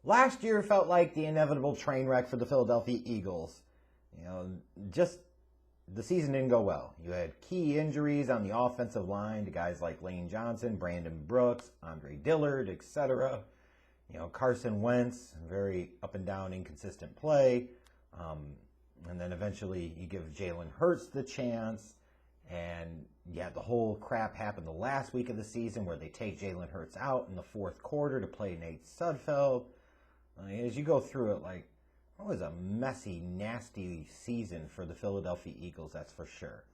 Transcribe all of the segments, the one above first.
last year felt like the inevitable train wreck for the Philadelphia Eagles. Just the season didn't go well. You had key injuries on the offensive line to guys like Lane Johnson, Brandon Brooks, Andre Dillard, etc. Carson Wentz, very up and down, inconsistent play. And then eventually you give Jalen Hurts the chance. And yeah, the whole crap happened the last week of the season where they take Jalen Hurts out in the fourth quarter to play Nate Sudfeld. As you go through it, it was a messy, nasty season for the Philadelphia Eagles, that's for sure.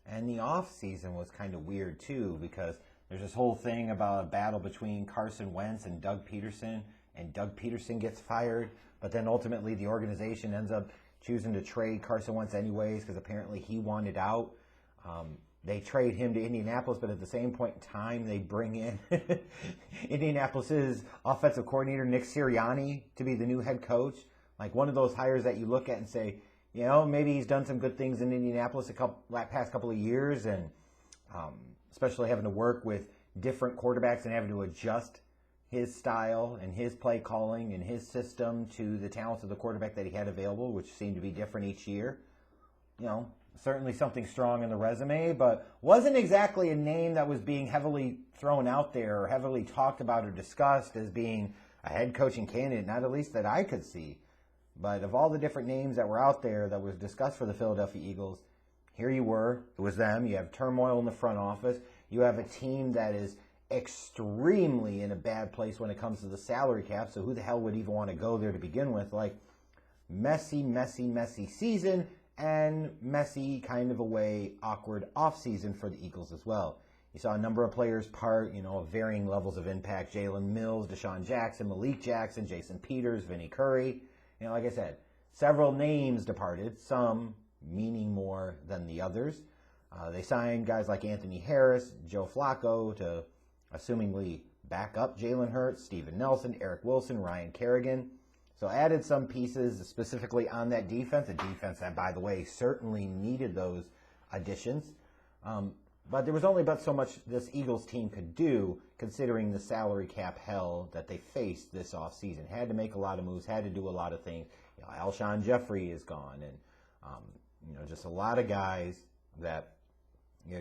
And the offseason was kind of weird, too, because there's this whole thing about a battle between Carson Wentz and Doug Peterson, and Doug Peterson gets fired, but then ultimately the organization ends up choosing to trade Carson Wentz anyways because apparently he wanted out. They trade him to Indianapolis, but at the same point in time, they bring in Indianapolis's offensive coordinator, Nick Sirianni, to be the new head coach. One of those hires that you look at and say, maybe he's done some good things in Indianapolis past couple of years, and especially having to work with different quarterbacks and having to adjust his style and his play calling and his system to the talents of the quarterback that he had available, which seemed to be different each year. Certainly something strong in the resume, but wasn't exactly a name that was being heavily thrown out there or heavily talked about or discussed as being a head coaching candidate, not at least that I could see. But of all the different names that were out there that was discussed for the Philadelphia Eagles, here you were. It was them. You have turmoil in the front office. You have a team that is extremely in a bad place when it comes to the salary cap, so who the hell would even want to go there to begin with? Messy, messy, messy season, and messy kind of a way, awkward offseason for the Eagles as well. You saw a number of players part, of varying levels of impact. Jalen Mills, Deshaun Jackson, Malik Jackson, Jason Peters, Vinnie Curry. Like I said, several names departed, some meaning more than the others. They signed guys like Anthony Harris, Joe Flacco to assumingly back up Jalen Hurts, Steven Nelson, Eric Wilson, Ryan Kerrigan. So added some pieces specifically on that defense, a defense that, by the way, certainly needed those additions. But there was only but so much this Eagles team could do considering the salary cap hell that they faced this offseason. Had to make a lot of moves, had to do a lot of things. Alshon Jeffrey is gone, and just a lot of guys that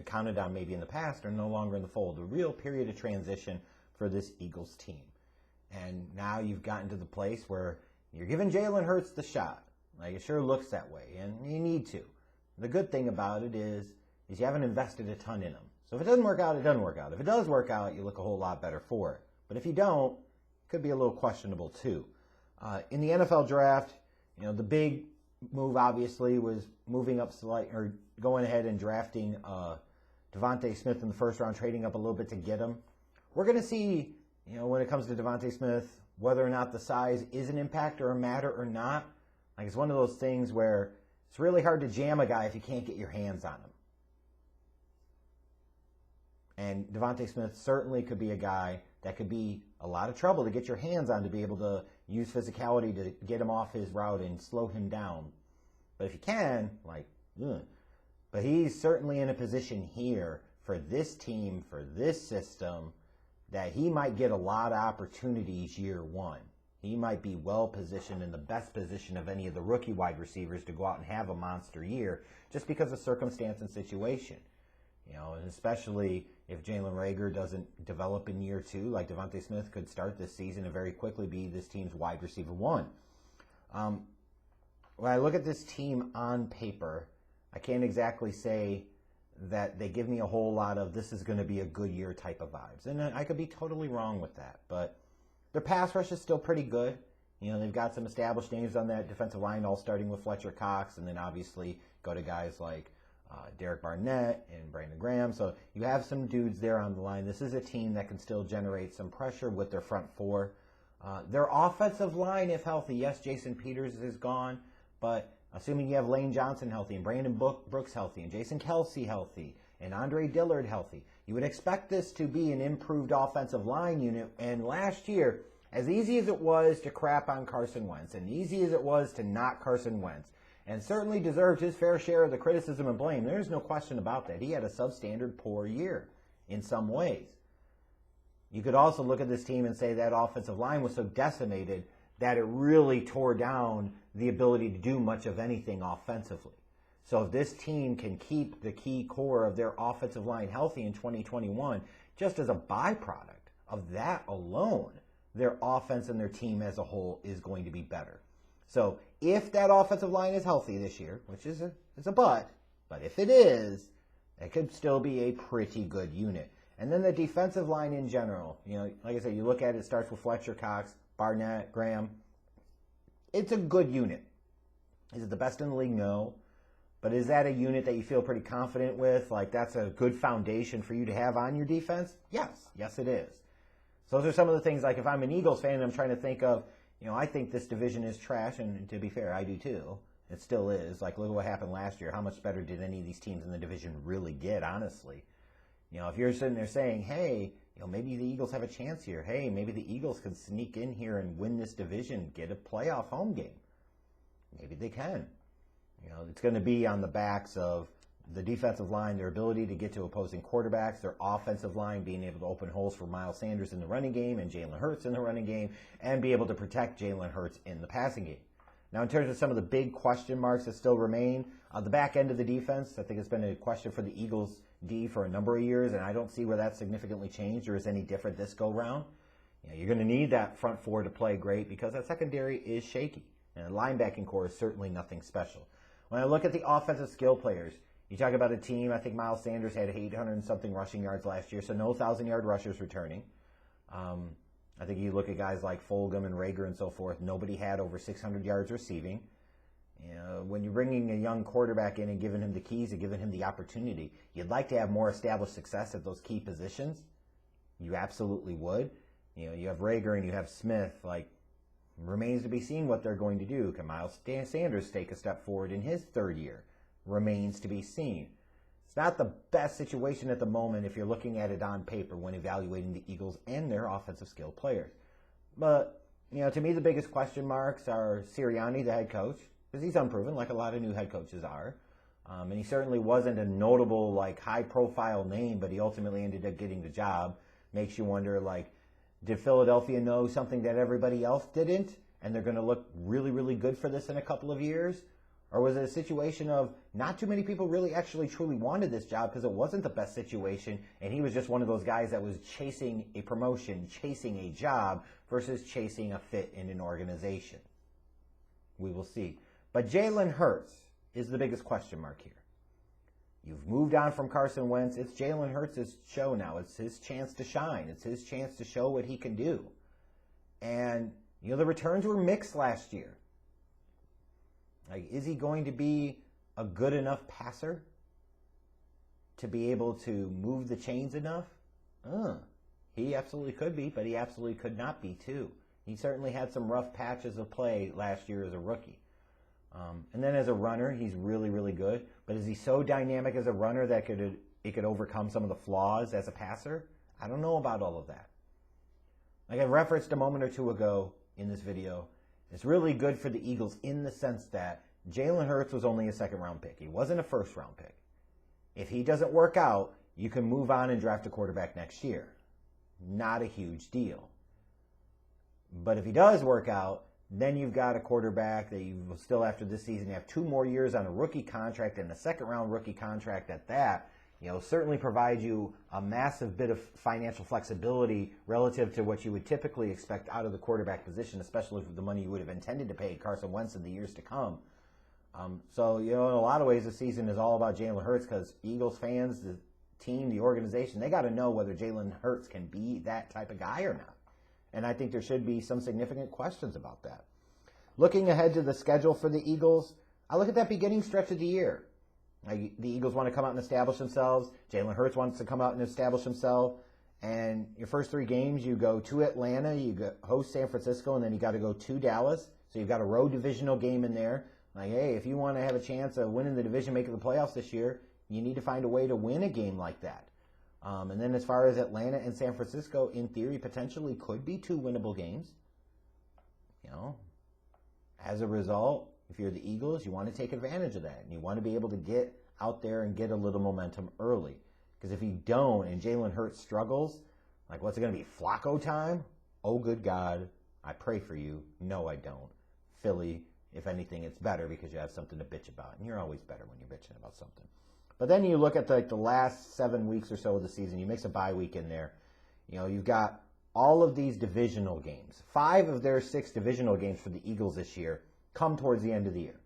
counted on maybe in the past are no longer in the fold. A real period of transition for this Eagles team. And now you've gotten to the place where you're giving Jalen Hurts the shot. It sure looks that way, and you need to. The good thing about it is you haven't invested a ton in him. So if it doesn't work out, it doesn't work out. If it does work out, you look a whole lot better for it. But if you don't, it could be a little questionable too. In the NFL draft, the big move obviously was moving up or going ahead and drafting Devontae Smith in the first round, trading up a little bit to get him. We're going to see, when it comes to Devontae Smith, whether or not the size is an impact or a matter or not. It's one of those things where it's really hard to jam a guy if you can't get your hands on him. And Devontae Smith certainly could be a guy that could be a lot of trouble to get your hands on, to be able to use physicality to get him off his route and slow him down. But if you can, But he's certainly in a position here for this team, for this system, that he might get a lot of opportunities year one. He might be well positioned, in the best position of any of the rookie wide receivers, to go out and have a monster year just because of circumstance and situation. And especially if Jalen Reagor doesn't develop in year two, like Devontae Smith could start this season and very quickly be this team's wide receiver one. When I look at this team on paper, I can't exactly say that they give me a whole lot of this is going to be a good year type of vibes. And I could be totally wrong with that. But their pass rush is still pretty good. They've got some established names on that defensive line, all starting with Fletcher Cox, and then obviously go to guys like Derek Barnett and Brandon Graham. So you have some dudes there on the line. This is a team that can still generate some pressure with their front four. Their offensive line, if healthy, yes, Jason Peters is gone, but assuming you have Lane Johnson healthy and Brandon Brooks healthy and Jason Kelsey healthy and Andre Dillard healthy, you would expect this to be an improved offensive line unit. And last year, as easy as it was to crap on Carson Wentz and easy as it was to knock Carson Wentz, and certainly deserved his fair share of the criticism and blame, there's no question about that. He had a substandard poor year in some ways. You could also look at this team and say that offensive line was so decimated that it really tore down the ability to do much of anything offensively. So if this team can keep the key core of their offensive line healthy in 2021, just as a byproduct of that alone, their offense and their team as a whole is going to be better. So if that offensive line is healthy this year, which is a but if it is, it could still be a pretty good unit. And then the defensive line in general, like I said, you look at it, it starts with Fletcher, Cox, Barnett, Graham. It's a good unit. Is it the best in the league? No. But is that a unit that you feel pretty confident with? Like that's a good foundation for you to have on your defense? Yes. Yes, it is. So those are some of the things, like if I'm an Eagles fan and I'm trying to think of, I think this division is trash, and to be fair, I do too. It still is. Like, look at what happened last year. How much better did any of these teams in the division really get, honestly? If you're sitting there saying, hey, maybe the Eagles have a chance here. Hey, maybe the Eagles can sneak in here and win this division, get a playoff home game. Maybe they can. It's going to be on the backs of the defensive line, their ability to get to opposing quarterbacks, their offensive line being able to open holes for Miles Sanders in the running game and Jalen Hurts in the running game, and be able to protect Jalen Hurts in the passing game. Now, in terms of some of the big question marks that still remain, the back end of the defense, I think it's been a question for the Eagles' D for a number of years, and I don't see where that's significantly changed or is any different this go-round. You're going to need that front four to play great because that secondary is shaky, and the linebacking core is certainly nothing special. When I look at the offensive skill players, you talk about a team, I think Miles Sanders had 800 and something rushing yards last year, so no 1,000-yard rushers returning. I think you look at guys like Fulgham and Rager and so forth, nobody had over 600 yards receiving. When you're bringing a young quarterback in and giving him the keys and giving him the opportunity, you'd like to have more established success at those key positions. You absolutely would. You have Rager and you have Smith. Remains to be seen what they're going to do. Can Miles Sanders take a step forward in his third year? Remains to be seen. It's not the best situation at the moment if you're looking at it on paper when evaluating the Eagles and their offensive skill players. But, to me the biggest question marks are Sirianni, the head coach, because he's unproven like a lot of new head coaches are. And he certainly wasn't a notable, high-profile name, but he ultimately ended up getting the job. Makes you wonder, did Philadelphia know something that everybody else didn't, and they're going to look really, really good for this in a couple of years? Or was it a situation of not too many people really actually truly wanted this job because it wasn't the best situation, and he was just one of those guys that was chasing a promotion, chasing a job, versus chasing a fit in an organization? We will see. But Jalen Hurts is the biggest question mark here. You've moved on from Carson Wentz. It's Jalen Hurts' show now. It's his chance to shine. It's his chance to show what he can do. And, the returns were mixed last year. Is he going to be a good enough passer to be able to move the chains enough? He absolutely could be, but he absolutely could not be too. He certainly had some rough patches of play last year as a rookie. And then as a runner, he's really, really good. But is he so dynamic as a runner that it could overcome some of the flaws as a passer? I don't know about all of that. Like I referenced a moment or two ago in this video, it's really good for the Eagles in the sense that Jalen Hurts was only a second-round pick. He wasn't a first-round pick. If he doesn't work out, you can move on and draft a quarterback next year. Not a huge deal. But if he does work out, then you've got a quarterback that you will still, after this season, you have 2 more years on a rookie contract and a second-round rookie contract at that. Certainly provide you a massive bit of financial flexibility relative to what you would typically expect out of the quarterback position, especially for the money you would have intended to pay Carson Wentz in the years to come. So, in a lot of ways, the season is all about Jalen Hurts because Eagles fans, the team, the organization, they got to know whether Jalen Hurts can be that type of guy or not. And I think there should be some significant questions about that. Looking ahead to the schedule for the Eagles, I look at that beginning stretch of the year. The Eagles want to come out and establish themselves. Jalen Hurts wants to come out and establish himself. And your first 3 games, you go to Atlanta, you host San Francisco, and then you got to go to Dallas. So you've got a road divisional game in there. Hey, if you want to have a chance of winning the division, making the playoffs this year, you need to find a way to win a game like that. And then as far as Atlanta and San Francisco, in theory, potentially could be 2 winnable games. As a result, if you're the Eagles, you want to take advantage of that. And you want to be able to get out there and get a little momentum early. Because if you don't and Jalen Hurts struggles, what's it going to be, Flacco time? Oh, good God. I pray for you. No, I don't. Philly, if anything, it's better because you have something to bitch about. And you're always better when you're bitching about something. But then you look at the last 7 weeks or so of the season. You mix a bye week in there. You've got all of these divisional games. 5 of their 6 divisional games for the Eagles this year come towards the end of the year.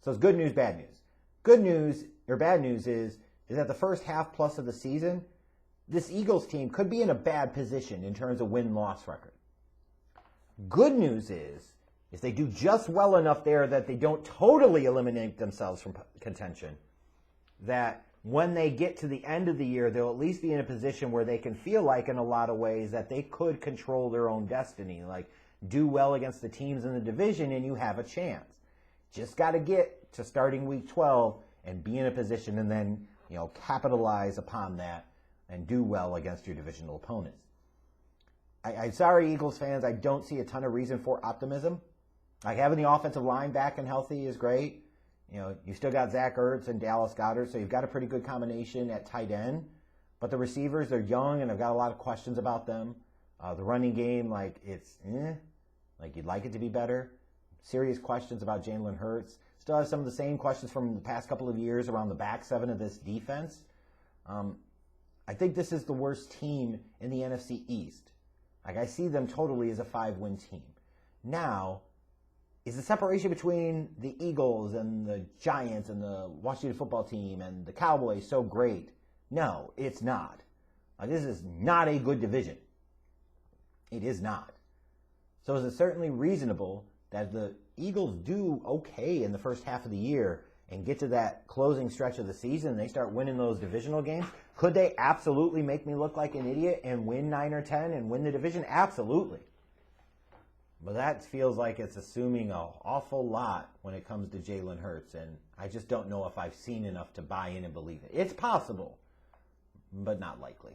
So it's good news, bad news. Good news, or bad news, is that the first half plus of the season, this Eagles team could be in a bad position in terms of win-loss record. Good news is they do just well enough there that they don't totally eliminate themselves from contention, that when they get to the end of the year, they'll at least be in a position where they can feel like, in a lot of ways, that they could control their own destiny. Like, do well against the teams in the division and you have a chance. Just got to get to starting week 12 and be in a position and then, capitalize upon that and do well against your divisional opponents. I'm sorry, Eagles fans, I don't see a ton of reason for optimism. Like, having the offensive line back and healthy is great. You've still got Zach Ertz and Dallas Goedert, so you've got a pretty good combination at tight end. But the receivers, they're young, and I've got a lot of questions about them. The running game, it's like you'd like it to be better. Serious questions about Jalen Hurts. Still have some of the same questions from the past couple of years around the back seven of this defense. I think this is the worst team in the NFC East. Like, I see them totally as a 5-win team. Now, is the separation between the Eagles and the Giants and the Washington football team and the Cowboys so great? No, it's not. This is not a good division. It is not. So is it certainly reasonable that the Eagles do okay in the first half of the year and get to that closing stretch of the season and they start winning those divisional games? Could they absolutely make me look like an idiot and win 9 or 10 and win the division? Absolutely. But that feels like it's assuming an awful lot when it comes to Jalen Hurts, and I just don't know if I've seen enough to buy in and believe it. It's possible, but not likely.